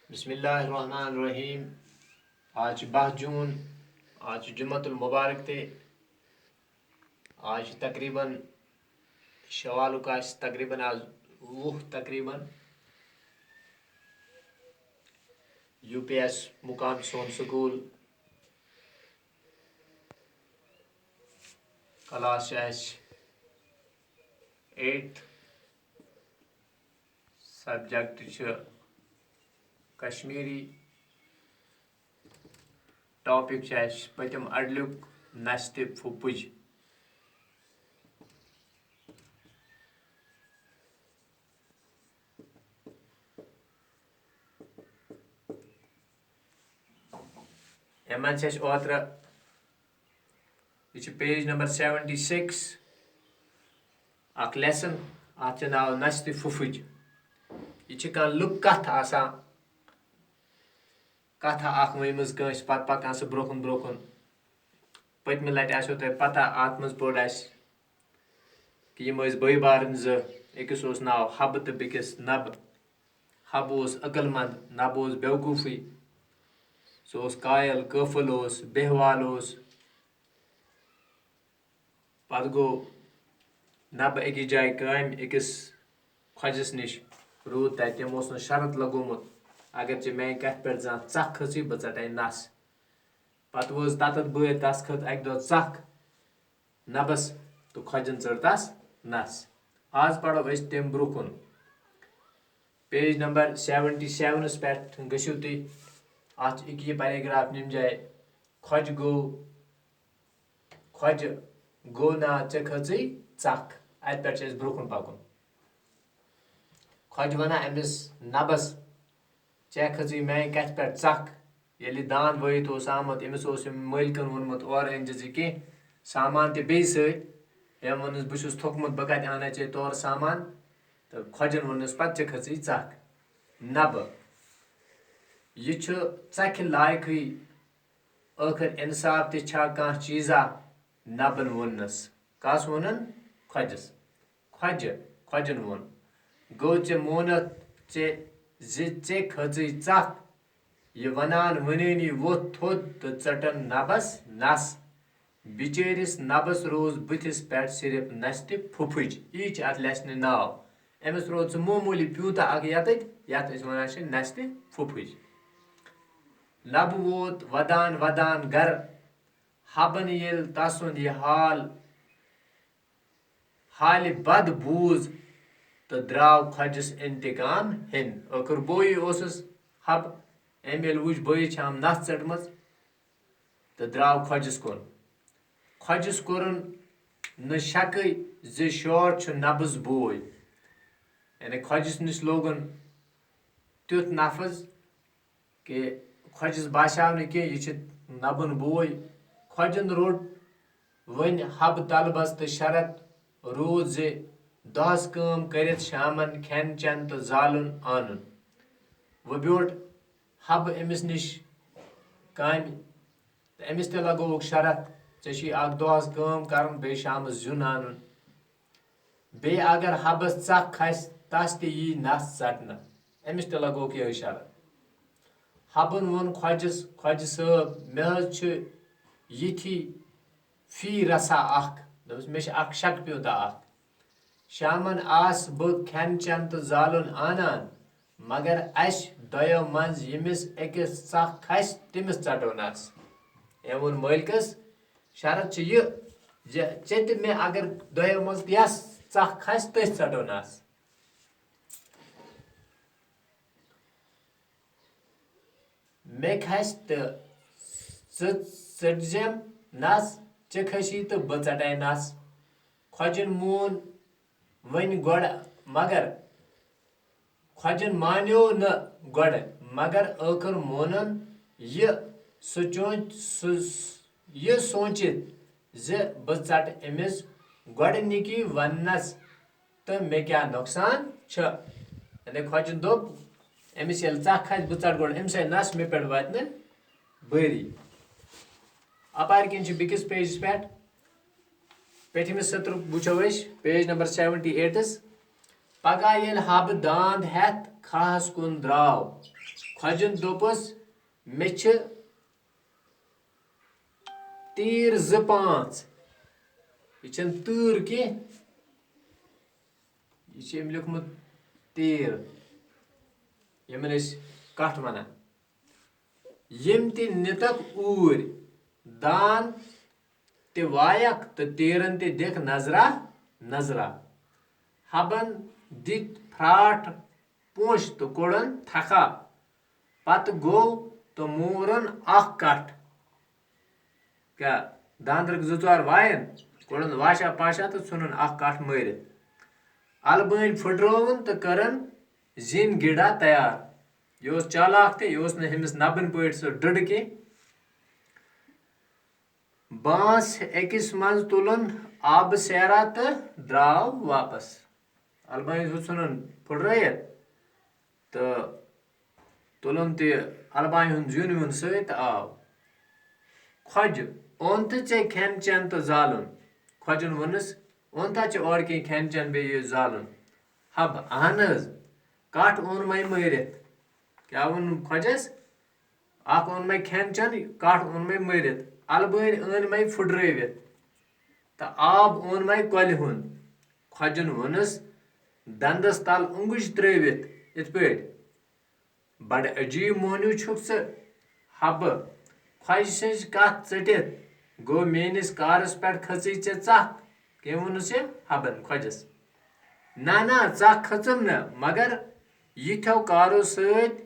बिस्मिल्लाहिर्रहमानिर्रहीम। आज 12 जून, आज जुम्मतुल मुबारक ते आज तकरीबन शवालुक तकरीबन आज 20 तकरीबन UPS मुकाम सोन school class 8th subject Kashmiri topic पतम अडलुक नस्त फुपुज। अमन ओत्र यह पेज नंबर 76 लेसन अत नाव नस्त फुफुज। यह कह लुक कथ वमज कंस पत पकान सह ब्रोकुन ब्रोकुन। पतम लट आसो तुम पता अत मज पोड़ कि यम बई बारन अकिस नाव हब तो बेकिस नब। हब अकलमंद, नब बेवकूफ़ी, सह कायल, काफिल, बेहवाल। पत गो नब अकिस जाय काम अकिस खोजस निश रूद तम शरत लगोमुत अगर चे मे कथ पे च खी बह टे नस। पत वो तत बह तस खत अक दह च नबस तो खोजन चढ़ तस नस। आज पढ़ो तम ब्रोकुन पेज नंबर 77 पे गो तुम अत पैराग्राफ निम जाए खोज गो ना चे खी चख अत पे ब्रोकुन पकुन। खोज वन अमिस नबस चे खी मे कथ पे चख। ये दान वत आमुत अमिस मालिकन वोनमुत और अन कह सामान ते सम वोनस बहुत थोकमुत बह कत आना चे तौर सामान तो खोजन वोनस पे चे खी चख नब। यह चख लायक आखिर इंसाफ तछा कह चीज़ा नबन वोनस। कस वोनन? खोजस। खोजन वोन गो चे मोनत चे खी चख। यह वनान वनानी वोथ थोद तो चटन नबस नस। बिचरिस नबस रोज बुथिस पे सिर्फ नस्त फुफुज। यह अत लेसन नाव। अमिस रोद मामूली प्यूता यत वन नस्त फुफुज। नब वोत वदान वदान गर हबन येल तसुंद यह हाल बद बूज तो द्राव खोजस इंतकाम हेन। आखिर बोई हब अम ये वुच बई छम नस चटम तो द्राव खोजस कुन। खोजस कोरन न शक शोर नब्स बोय यानी खोजस निश लोगन तुथ नफज कि खोजस बासाव यह नबन बोय। खोजन रोट वन हब तलबस तो शरत रूद दहस काम करित शामन खेन चेन तो जालुन आनुन। वो ब्योट हब अमिस निश काम अमिस ते लगोक शरत ऐ दहस काम कर बे शामस जुन आनुन। बे अगर हबस चख खस तस ते यी नस चटन अमिस ते लगोक यह शरत। हबन वोन खोजस खोज साहब मे यथी फी रसा मे शक प्यूता शामन आस बह खेन चेन तो जालुन आनान मगर अस दोयो मज यमिस अकिस चख खस तमिस चटो नस। अम वोन मालिकस शरत यह चे तो मे अगर दोयो मज यस चख खस तथ चटो नस। मे खस तो चटजम नस चे खसी तो बह चटाई नस। खोजन मोन वन गोड़ मगर खोजन मानो न गोड़ मगर आखिर मोनन यह सोचित बह चट अमिस गोड़निकी वनस तो मे क्या नुकसान यानी खोजन दोप अमिस ये चख खस बह चट गोड़ अम्स नस मे पे वात बरी। अपार किन बिकिस पेजस पे पेठिमिस सत्र वुचो पेज नंबर 78 पगह ये हब दांद हेत खाहस कुन द्राव खजन दोपस मे तीर 2-5 यह तूर की यह लिखमुत तीर यमन कट वन यम ति नितक ऊर दान ते वायक तो तीरन ते दिख नजरा नजरा हबन दित फ्राट पोश तो कोड़न थका पत गो तो मूरन अख कट क्या दांद्रक 2-4 वायन कोड़न वाशा पाशा तो सुनन अख कट मरित अलबन फुटरोवन तो करन जिन गिड़ा तैयार यह चालाक ते यह नमिस नबन पे सह डड की बांस अकिस मज तुलन आब सैरा तो द्राव वापस अलबन सुनन फुटरत तो तुलन अलबान हुन जुन वुन सत आव खज ओन तो चे खेन चेन तो जालन खजन वनस ओन ता चे और कह खेन चेन बे जालन हब अहन कट ओन मै मरित क्या वोन खजस अख ओन मै खेन चेन कट ओन मै मरित अलबन अन मै फुटरवित तो आब ओन मै कल हुन खजन वनस दंदस तल उंगुज त्रिवित इत पे बड़ अजीब मोनू छुक स हब खज सज कत चटित गो मेनिस कारस पे खची चे चख कम वोनस हबन खजस ना ना चख खचम न मगर यथो कारो सत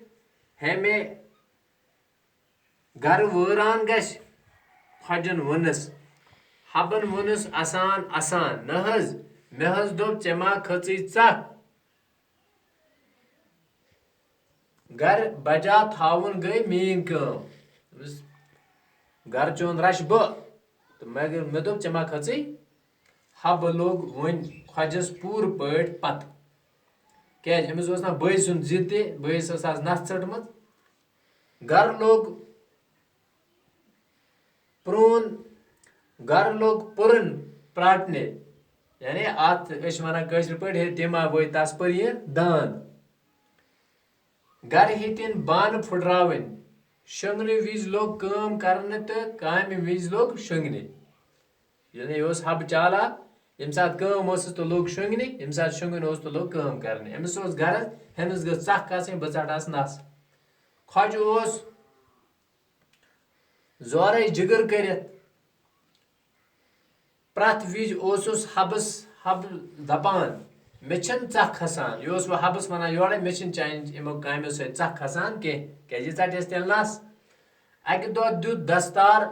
हे मे घर वरान गश खजन वनस हबन वनस आसान आसान न हज मे हज दोप चे मा खची चख घर बजा थावन गई मेन कम घर चोन रश बह तो मगर मे दोप चे मा खची हब लोग वन खजस पूर पट पत क्या अमिस ना बई सुन जिद ते बईस आज नथ चटमत घर लोग प्रोन घर लोग पुरन प्राटने यानी अत वन कशर पे तिमा बई तस पर यह दान घर हेतिन बान फुटरावन शंगने विज लोग काम करने तो काम विज लोग शंगने यानी यह हब चाला यम सात काम तो लोग शंगने यम सात शंगन तो लोग काम करने अमिस घर हमिस गई चख कसें बह च नस खज जोर जिगर कर प्रथ विज हबस हब दपान मे चख खसान यह वह हबस वन योड़े मे चान यमो कामो सत चख खसान कह चटस तेल नस अक दह दुत दस्तार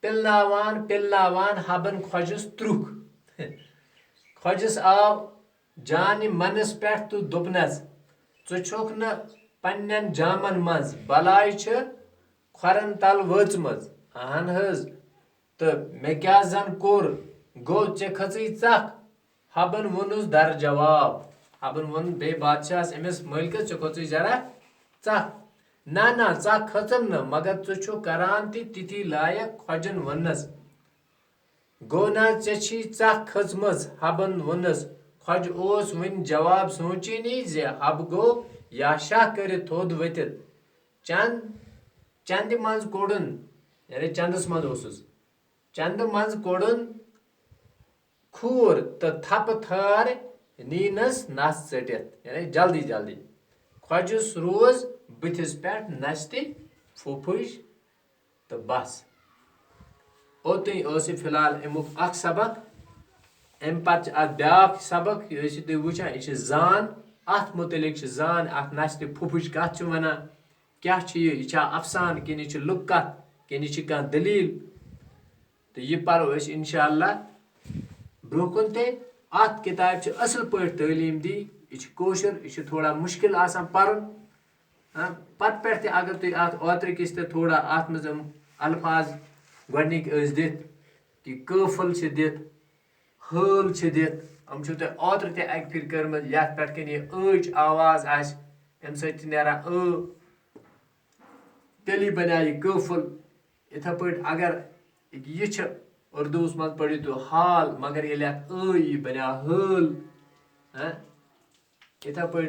पिलनावान पिलनावान हबन खजस त्रुख खजस आव जान मनस पे तो दोपनस छुक न पन्न जामन मज बलाय खोरन तल वचमज अहन हज तो मे क्या जन कोर गो चे खची चख हबन वोनुस दर जवाब हबन वोन बे बादशाह अमिस मलिकस चे खोची जरा चख ना ना चख खचम न मगर छु करान तिथि लायक खजन वनस गो ना चे चख खचमज हबन वनस खज वन जवाब सोची नी जे हब गो या शाह कर थोद वतित चंद मज कोड़न यानी चंदस मज चंद मज कोड़न खूर तो थप थार नीनस नस चटित यानी जल्दी जल्दी खजस रोज बुथिस पे नस्ति फुफुज तो बस ओतन फिलहाल अमुक अख सबक अम पे ब्या सबक यह तुम वुचान यह जान अत मुतलिक जान अत नस्ति फुफुज कत वन क्या यह अफसान कि यह लुक कत कि यह कह दलील तो यह परो इंशाअल्लाह ब्रोकन ते अत किताब असल पे तालीम दी यह कोशर यह थोड़ा मुश्किल आसान परन पत पे अगर तुम अत ओतर किस थोड़ा अत मज अल्फाज गोडनिक दित कि कफल दित हल दित हम तुम ओतर अक फिर कर्म ये पे यह अच आवाज आम सरान तेली बना यह कफल इथे पे अगर यह उर्दूस मज पढ़ो तो हाल मगर ये यह बना हल इथे पे